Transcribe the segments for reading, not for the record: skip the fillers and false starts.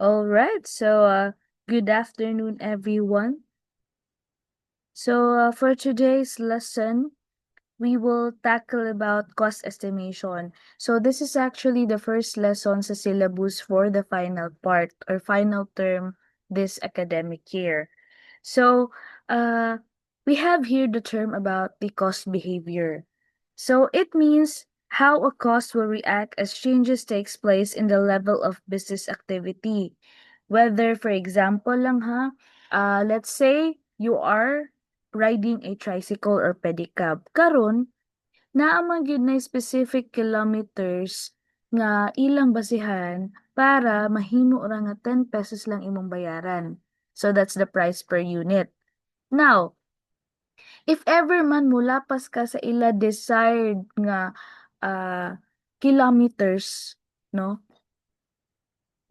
All right. So, good afternoon, everyone. For today's lesson, we will tackle about cost estimation. So, this is actually the first lesson sa syllabus for the final part or final term this academic year. So, uh, we have here the term about the cost behavior. So, it means how a cost will react as changes takes place in the level of business activity. Whether, for example lang ha, let's say you are riding a tricycle or pedicab. Karon, naa man gyud na specific kilometers nga ilang basihan para mahimo ra nga 10 pesos lang imong bayaran. So that's the price per unit. Now, if ever man mulapas ka sa ila desired nga kilometers, no?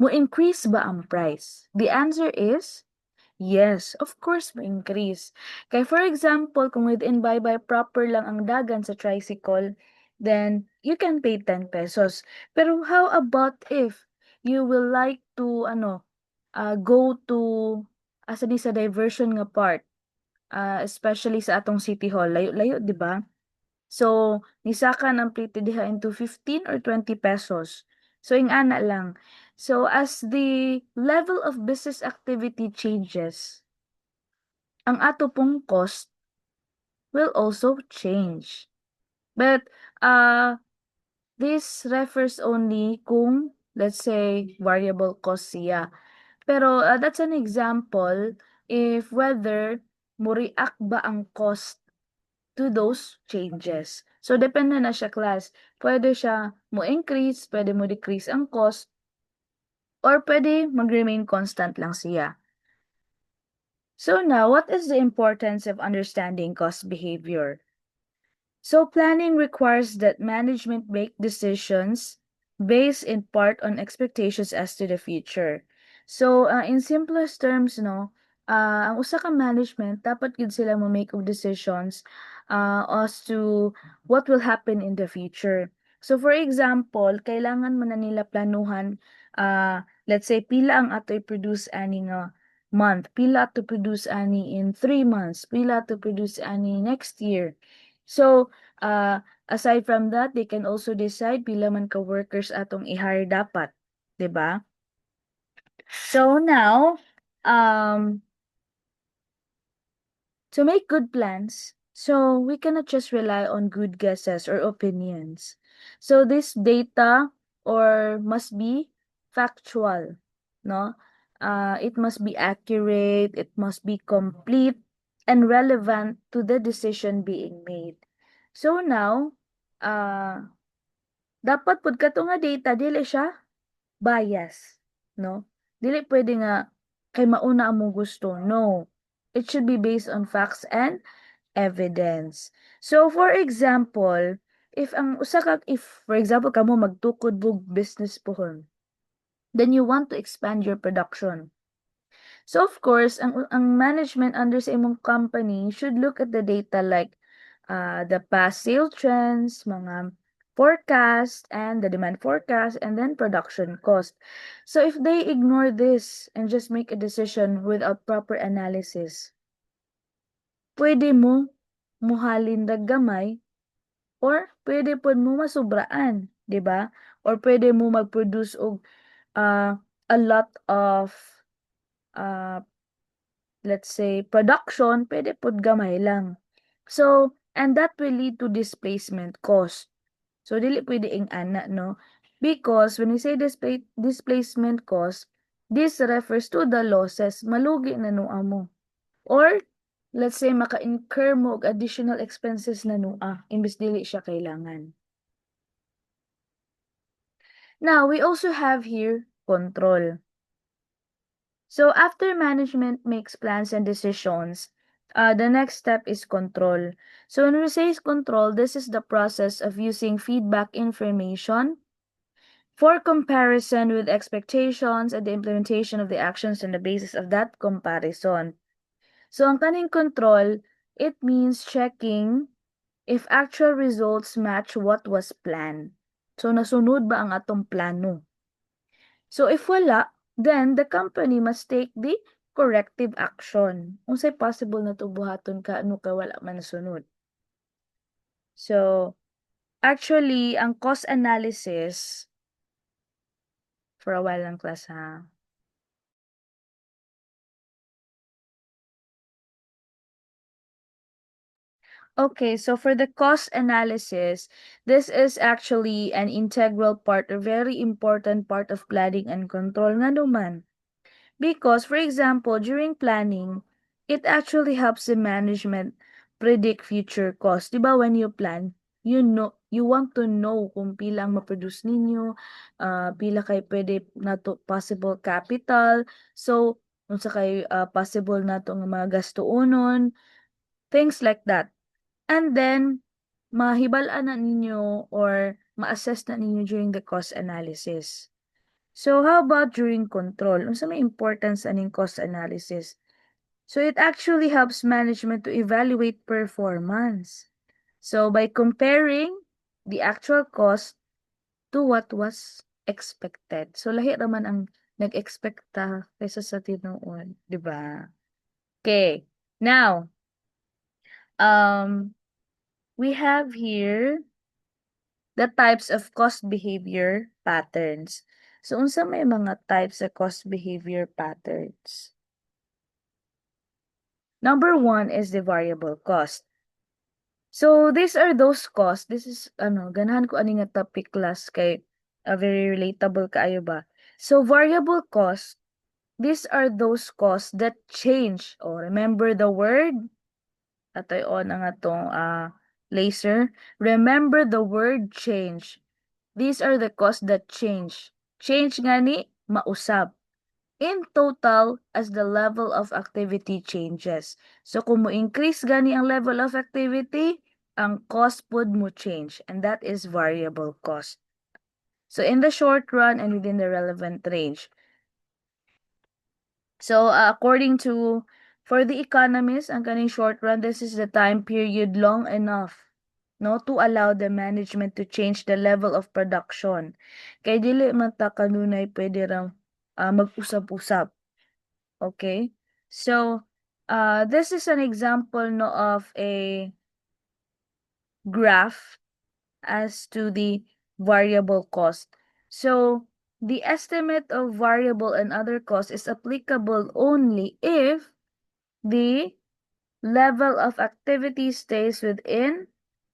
Mo increase ba ang price? The answer is yes, of course ma-increase. Kaya for example, kung within bye-bye proper lang ang dagan sa tricycle, then you can pay 10 pesos. Pero how about if you will like to go to asa di sa diversion nga part, especially sa atong City Hall, layo-layo, di ba? So, nisaka ng plite diha into 15 or 20 pesos. So, ingana lang. So, as the level of business activity changes, ang ato pong cost will also change. But, this refers only kung, let's say, variable cost siya. Pero, that's an example if whether mo react ba ang cost to those changes. So, depende na siya, class. Pwede siya mo increase, pwede mo decrease ang cost, or pwede mag-remain constant lang siya. So now, what is the importance of understanding cost behavior? So planning requires that management make decisions based in part on expectations as to the future. So in simplest terms, no, ang usa ka management dapat gid sila mo make of decisions as to what will happen in the future. So for example, kailangan man na nila planuhan let's say pila ang ato i-produce ani nga month, pila to produce ani in 3 months, pila to produce ani next year. So aside from that, they can also decide pila man ka workers atong i-hire dapat, 'di ba? So now, um, to make good plans, so we cannot just rely on good guesses or opinions. So this data or must be factual, no? It must be accurate, it must be complete and relevant to the decision being made. So now, dapat pud kato nga data dili siya bias, no? Dili pwede nga kay mauna mo gusto. No. It should be based on facts and evidence. So for example, if for example kamo magtukod bug business pohon, then you want to expand your production. So of course, ang management under sa imong company should look at the data like the past sale trends, mga forecast, and the demand forecast, and then production cost. So if they ignore this and just make a decision without proper analysis, pwede mo muhalin dag gamay or pwede pod mo masubraan, 'di ba? Or pwede mo mag-produce og a lot of uh, let's say production, pwede pod gamay lang. So, and that will lead to displacement cost. So, dili pwede ing ana, no? Because when we say displacement cost, this refers to the losses. Malugi na nua mo. Or, let's say, maka-incur mo og additional expenses na nua, imbes dili siya kailangan. Now, we also have here control. So, after management makes plans and decisions, the next step is control. So, when we say control, this is the process of using feedback information for comparison with expectations and the implementation of the actions on the basis of that comparison. So, ang kaning control, it means checking if actual results match what was planned. So, nasunod ba ang atong plano? So, if wala, then the company must take the corrective action. Unsay possible na to buhaton ka ano ka wala man nasunod. So, actually, ang cost analysis, for a while lang class ha. Okay, so for the cost analysis, this is actually an integral part, a very important part of planning and control nga naman. Because, for example, during planning, it actually helps the management predict future costs. Diba when you plan, you know, you want to know kung pila ang ma-produce ninyo, pila kay pwede na to possible capital. So, unsa kay possible na to nga mga gastuonon, things like that. And then, mahibalaan na ninyo or ma-assess na ninyo during the cost analysis. So, how about during control? Unsa may importance aning cost analysis? So, it actually helps management to evaluate performance. So, by comparing the actual cost to what was expected. So, lahi naman ang nag-expecta kaysa sa tinuon, di ba? Okay. Now, we have here the types of cost behavior patterns. So, unsa may mga types of cost behavior patterns? Number one is the variable cost. So, these are those costs. This is, ganahan ko ani nga topic class kay very relatable kaayo ba. So, variable cost, these are those costs that change. Oh, remember the word? Atoy on ang atong laser. Remember the word change. These are the costs that change. Change gani mausab. In total, as the level of activity changes. So, kung mo increase gani ang level of activity, ang cost pod mo change. And that is variable cost. So, in the short run and within the relevant range. So, according to, for the economists, ang kaning short run, this is the time period long enough no, to allow the management to change the level of production. Kay dili man ta kanunay pwede ra mag-usab-usab. Okay? So, this is an example no of a graph as to the variable cost. So, the estimate of variable and other costs is applicable only if the level of activity stays within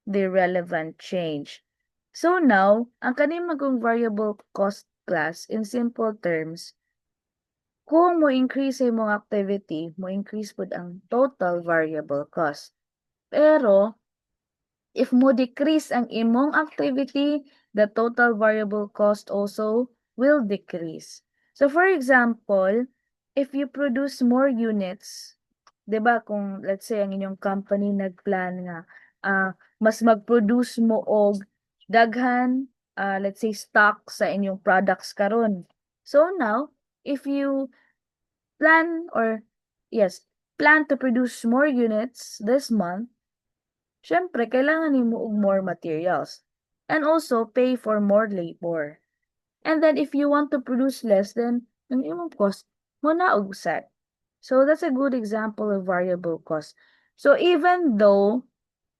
the relevant change. So now, ang kaning magong variable cost class in simple terms, kung mo increase sa imong activity, mo increase pud ang total variable cost. Pero if mo decrease ang imong activity, the total variable cost also will decrease. So for example, if you produce more units, 'di ba kung let's say ang inyong company nagplan nga mas mag-produce mo og daghan let's say stock sa inyong products karon. So now, if you plan or yes, plan to produce more units this month, syempre, kailangan nimo og more materials. And also, pay for more labor. And then, if you want to produce less, then, ang imong cost, mo na og set. So, that's a good example of variable cost. So, even though,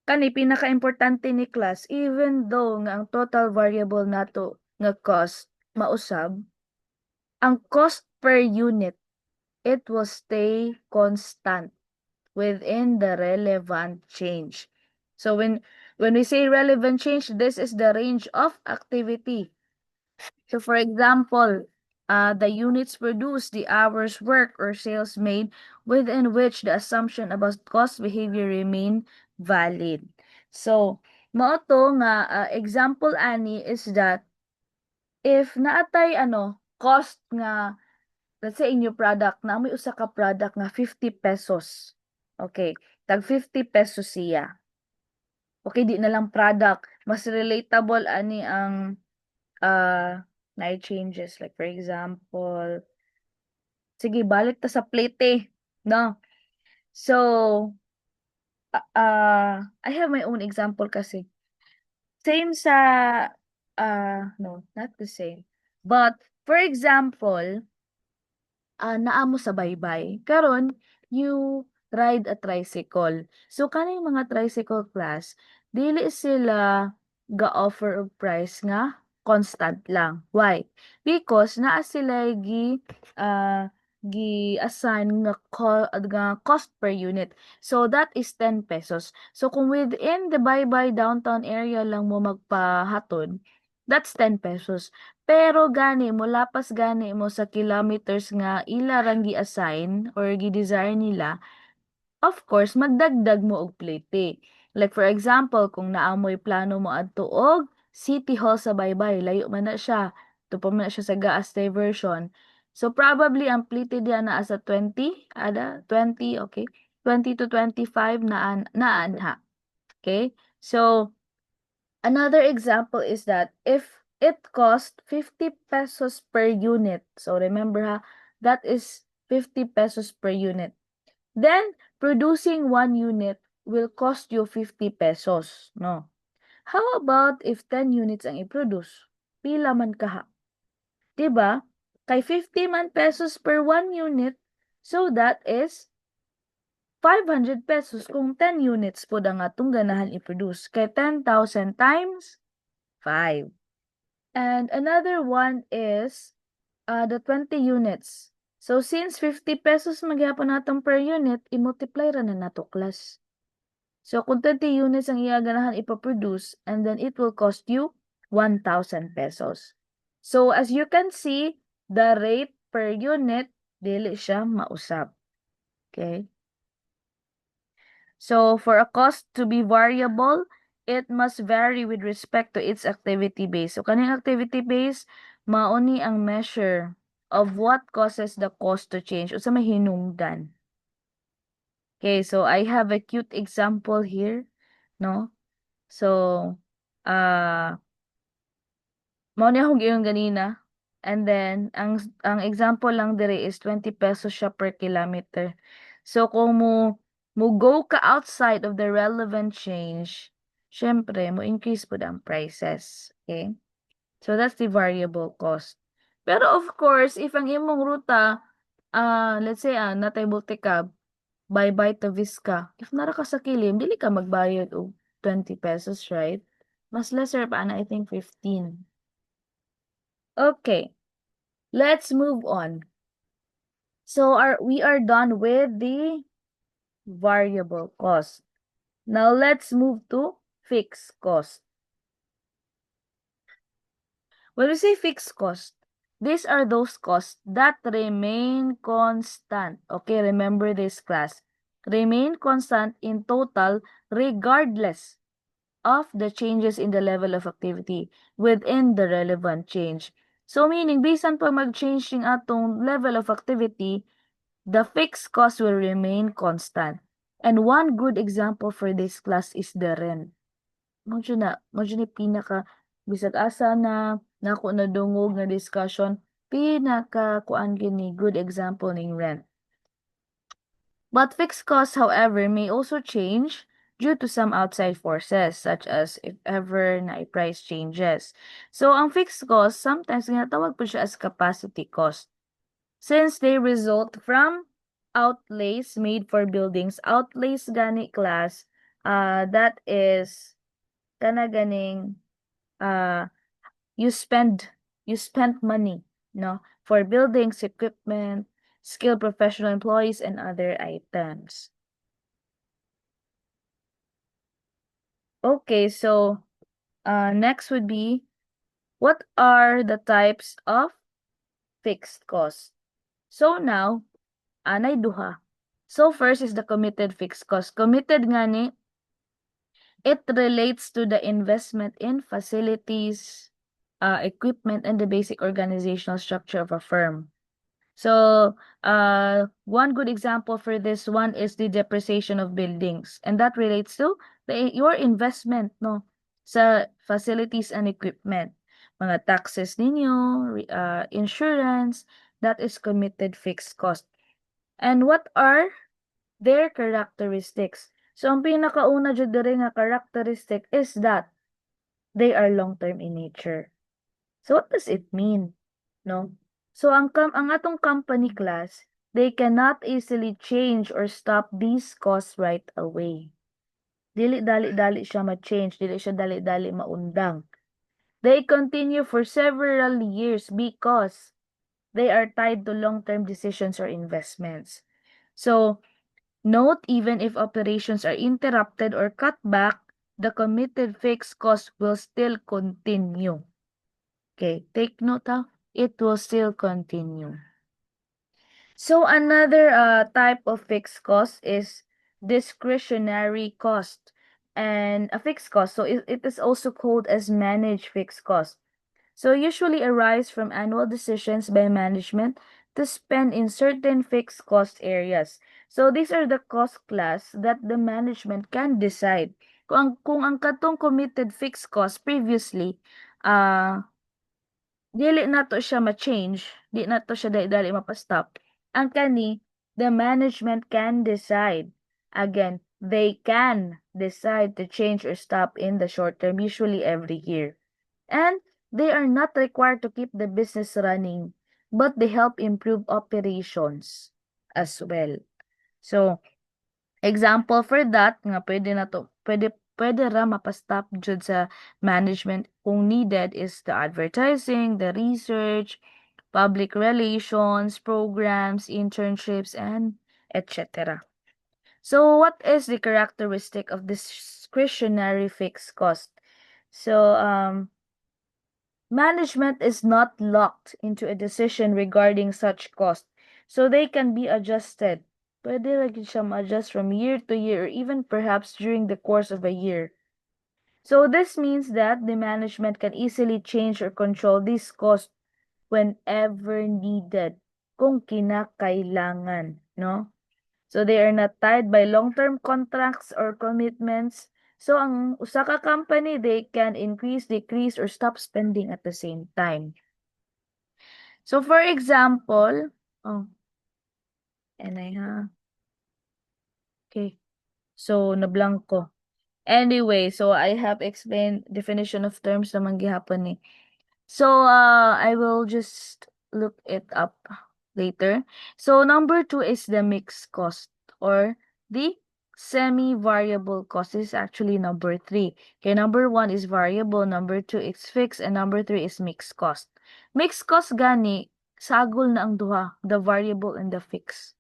kani pinaka-importante ni class, even though nga ang total variable nato nga cost, mausab, ang cost per unit, it will stay constant within the relevant change. So when we say relevant change, this is the range of activity. So for example, the units produced, the hours worked or sales made within which the assumption about cost behavior remain valid. So mao to nga example ani is that if naatay cost nga let's say in your product na may usa ka product nga 50 pesos. Okay, tag 50 pesos siya. Okay, di na lang product, mas relatable ani ang na changes like for example, sige balik ta sa plate no. So I have my own example kasi. Same sa no, not the same. But for example, naa mo sa baybay. Karon, you ride a tricycle. So, kanang mga tricycle class, dili sila ga-offer og price nga constant lang. Why? Because naa sila gi-assign nga cost per unit. So, that is 10 pesos. So, kung within the baybay downtown area lang mo magpahatod, that's 10 pesos. Pero gani mo lapas gani mo sa kilometers nga ila rang gi-assign or gi-desire nila, of course magdagdag mo og plite. Like for example, kung naamoy plano mo adto og City Hall sa Baybay, layo man na siya. Tupa man na siya sa Gaas Diversion. So probably ang plite diya naa sa 20, 20, okay? 20 to 25 na anha. Okay? So another example is that if it cost 50 pesos per unit, so remember ha, that is 50 pesos per unit. Then, producing 1 unit will cost you 50 pesos, no? How about if 10 units ang i-produce? Pila man kaha? Diba? Kay 50 man pesos per 1 unit, so that is 500 pesos kung 10 units po ang atong ganahan i-produce. Kay 10,000 times 5. And another one is the 20 units. So since 50 pesos magyapon natong per unit, i-multiply ra na nato class. So kung 20 units ang iya ganahan ipaproduce, and then it will cost you 1,000 pesos. So as you can see, the rate per unit, dili siya mausab. Okay? So for a cost to be variable, it must vary with respect to its activity base. So kaning activity base, mauni ang measure of what causes the cost to change. Unsa may hinungdan. Okay, so I have a cute example here, no? So, mao ni akong giingon ganina. And then, ang example lang dire is 20 pesos siya per kilometer. So, kung mo go ka outside of the relevant change, syempre, mo increase po ang prices. Okay? So, that's the variable cost. Pero of course, if ang imong ruta, let's say, natay Multicab, bye-bye to Visca. If nara ka sa kilim, dili ka magbayad og 20 pesos, right? Mas lesser pa na, I think 15. Okay, let's move on. So we are done with the variable cost. Now let's move to fixed cost. When we say fixed cost, these are those costs that remain constant. Okay, remember this class. Remain constant in total regardless of the changes in the level of activity within the relevant change. So meaning, bisan pa mag-change yung atong level of activity, the fixed cost will remain constant. And one good example for this class is the rent. Medyo ni pinaka, bisag asa na, nako na dungog na discussion, pinaka kuan gini good example ning rent. But fixed costs, however, may also change due to some outside forces, such as if ever na price changes. So, ang fixed cost, sometimes ginatawag po siya as capacity cost. Since they result from outlays made for buildings, outlays gani class, that is kana ganing you spend money, no, for buildings, equipment, skilled professional employees, and other items. Okay, so next would be, what are the types of fixed costs? So now, anay duha. So first is the committed fixed cost. Committed nga ni, it relates to the investment in facilities, equipment, and the basic organizational structure of a firm. So, one good example for this one is the depreciation of buildings, and that relates to your investment, no, sa facilities and equipment, mga taxes ninyo, insurance, that is committed fixed cost. And what are their characteristics? So, ang pinakauna dyan diri nga characteristic is that they are long-term in nature. So, what does it mean? No? So ang atong company class, they cannot easily change or stop these costs right away. Dili dali-dali siya ma-change, dili siya dali-dali maundang. They continue for several years because they are tied to long-term decisions or investments. So, note, even if operations are interrupted or cut back, the committed fixed cost will still continue. Okay, take note ha, it will still continue. So another type of fixed cost is discretionary cost and a fixed cost. So it is also called as managed fixed cost. So usually arise from annual decisions by management to spend in certain fixed cost areas. So these are the cost class that the management can decide. Kung ang katong committed fixed cost previously, dili na to siya ma-change, di na to siya dali mapastop. Ang kani, the management can decide. Again, they can decide to change or stop in the short term, usually every year. And they are not required to keep the business running, but they help improve operations as well. So, example for that nga pwede na to, pwede ra mapastop jud sa management kung needed is the advertising, the research, public relations, programs, internships, and etc. So what is the characteristic of discretionary fixed cost? So management is not locked into a decision regarding such cost, so they can be adjusted. Pwede lagi siya ma-adjust from year to year or even perhaps during the course of a year. So this means that the management can easily change or control this cost whenever needed, kung kinakailangan, no? So they are not tied by long-term contracts or commitments. So ang usa ka company, they can increase, decrease, or stop spending at the same time. So for example, oh, and I okay. So nablangko. Anyway, so I have explained definition of terms naman gihapon ni. So I will just look it up later. So number 2 is the mixed cost or the semi-variable cost. This is actually number 3. Okay, number 1 is variable, number 2 is fixed, and number 3 is mixed cost. Mixed cost gani, sagol na ang duha, the variable and the fixed.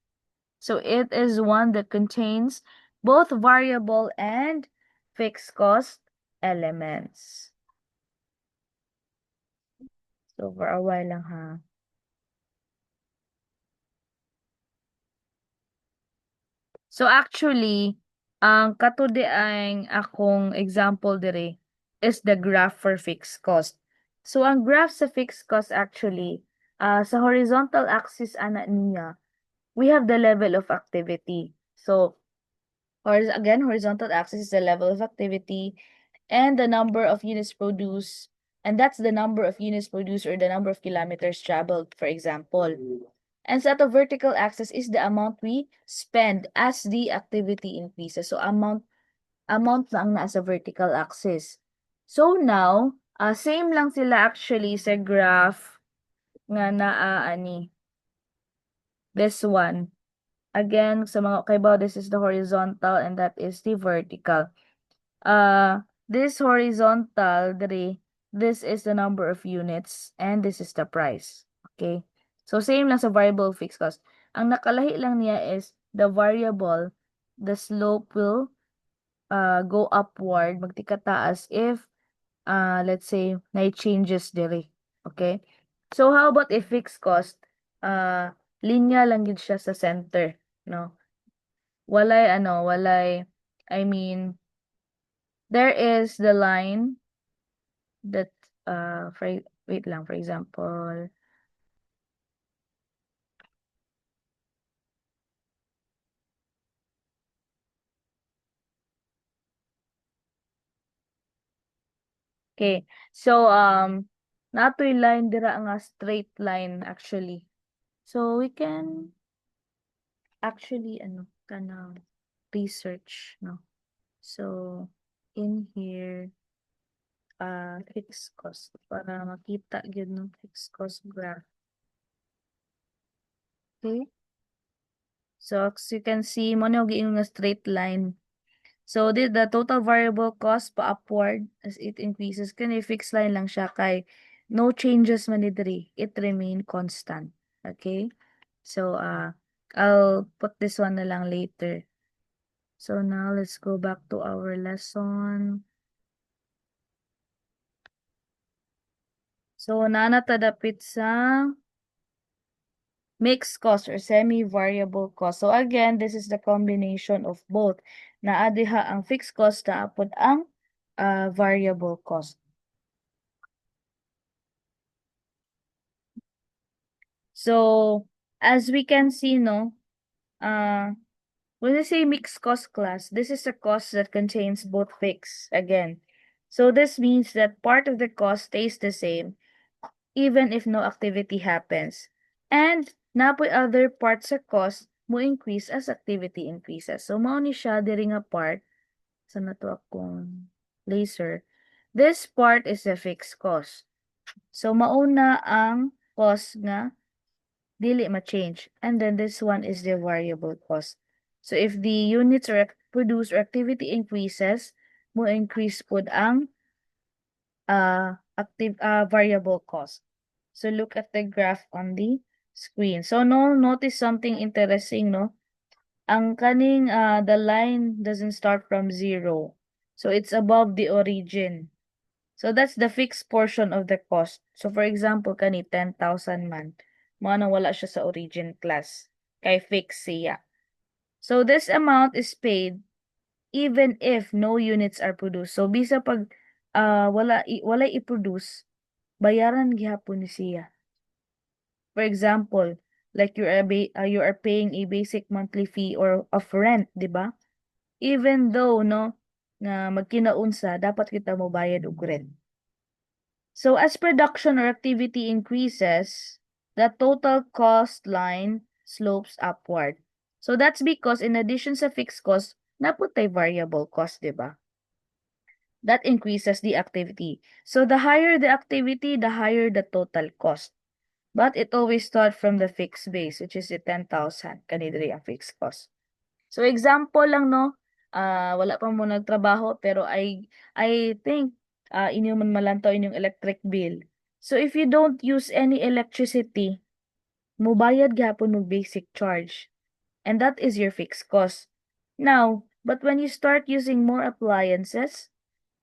So it is one that contains both variable and fixed cost elements. So for a while lang ha. So actually, ang katude ang akong example dire is the graph for fixed cost. So ang graph sa fixed cost actually, sa horizontal axis ana niya, we have the level of activity. So again, horizontal axis is the level of activity and the number of units produced, and that's the number of units produced or the number of kilometers traveled, for example. And sa the vertical axis is the amount we spend as the activity increases. So amount na ang nasa vertical axis. So now, same lang sila actually sa graph nga naa ani. This one. Again, sa mga kaibaw, this is the horizontal and that is the vertical. This horizontal, this is the number of units and this is the price. Okay? So, same lang sa variable fixed cost. Ang nakalahi lang niya is the variable, the slope will go upward, magtikataas if, let's say, may changes dire. Okay? So, how about a fixed cost? Linya lang yun siya sa center. No? Walay, I mean, there is the line that wait lang, for example, okay, so natoy line dira nga straight line actually, so we can actually kana research, no? So in here, fixed cost para makita gyud no fixed cost graph. Okay? So, as you can see, mo na giingon nga straight line. So, the total variable cost pa upward as it increases. Kani fixed line lang siya kay no changes man ni diri. It remain constant. Okay? So, I'll put this one na lang later. So, now let's go back to our lesson. So, nanatadapit sa mixed cost or semi-variable cost. So, again, this is the combination of both. Naa diha ang fixed cost na apod ang variable cost. So, as we can see, no, when we say mixed cost class, this is a cost that contains both fixed, again. So, this means that part of the cost stays the same, even if no activity happens. And, napoy other parts sa cost mo increase as activity increases. So, mao ni siya diri nga part, sa nato akong laser. This part is a fixed cost. So, mauna ang cost nga dili ma-change. And then this one is the variable cost. So if the units or produced or activity increases, mo increase pud ang variable cost. So look at the graph on the screen. So notice something interesting, no? Ang kaning the line doesn't start from 0. So it's above the origin. So that's the fixed portion of the cost. So for example, kani 10,000 man. Mao nang wala siya sa origin class. Kay fixed siya. So this amount is paid even if no units are produced. So bisa pag wala i-produce, bayaran gihapon ni siya. For example, like you are paying a basic monthly fee or of rent, di ba? Even though no nga magkinaunsa, dapat kita mo bayad og rent. So as production or activity increases, the total cost line slopes upward. So that's because in addition sa fixed cost, naputay variable cost, di ba? That increases the activity. So the higher the activity, the higher the total cost. But it always starts from the fixed base, which is the 10,000. Kanidri ang fixed cost. So example lang, no? Wala pa mo nagtrabaho, pero I think inyo man malantaw inyong electric bill. So if you don't use any electricity, mubayad gapon mo basic charge. And that is your fixed cost. Now, but when you start using more appliances,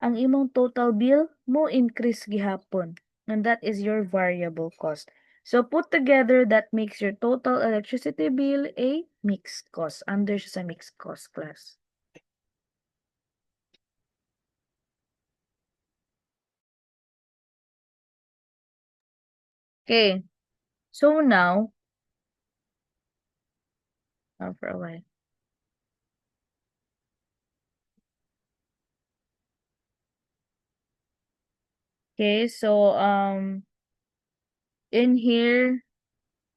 ang imong total bill mo increase gihapon. And that is your variable cost. So put together, that makes your total electricity bill a mixed cost. Under siya sa mixed cost class. Okay. So now, for a while. Okay, so in here,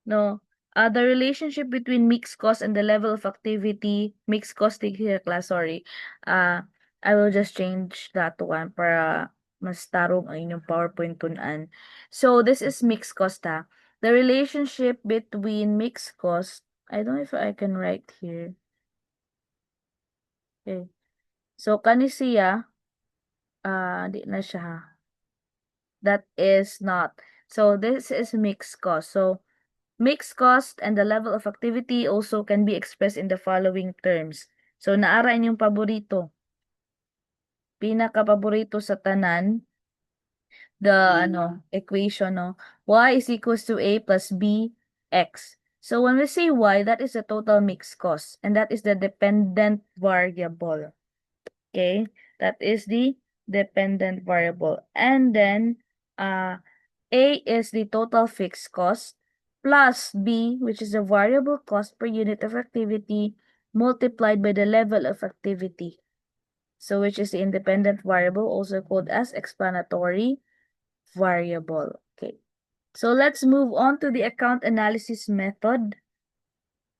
no, the relationship between mixed cost and the level of activity, mixed cost here class, sorry. I will just change that one para mas tarong ang inyong PowerPoint tunan. So this is mixed cost ha. The relationship between mixed cost, I don't know if I can write here. Okay. So kani siya, di na siya ha. That is not. So this is mixed cost. So mixed cost and the level of activity also can be expressed in the following terms. So naara inyong paborito. Pinaka-paborito sa tanan, the equation, no? Y is equals to A plus B X. So when we say Y, that is the total mixed cost, and that is the dependent variable. Okay? That is the dependent variable. And then A is the total fixed cost plus B, which is the variable cost per unit of activity, multiplied by the level of activity. So which is the independent variable, also called as explanatory variable. Okay. So let's move on to the account analysis method.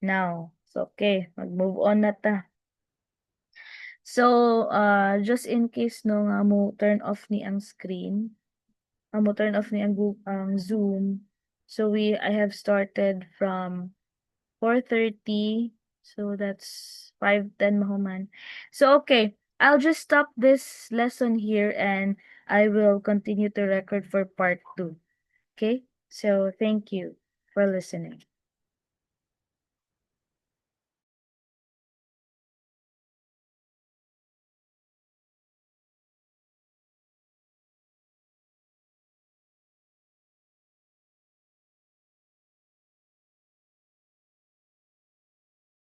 Now, so okay, mag-move on na ta. So, just in case no nga mo turn off ni ang screen, mo turn off ni ang Zoom. So I have started from 4:30. So that's 5:10 mahuman. So okay, I'll just stop this lesson here and I will continue to record for part 2. Okay? So thank you for listening.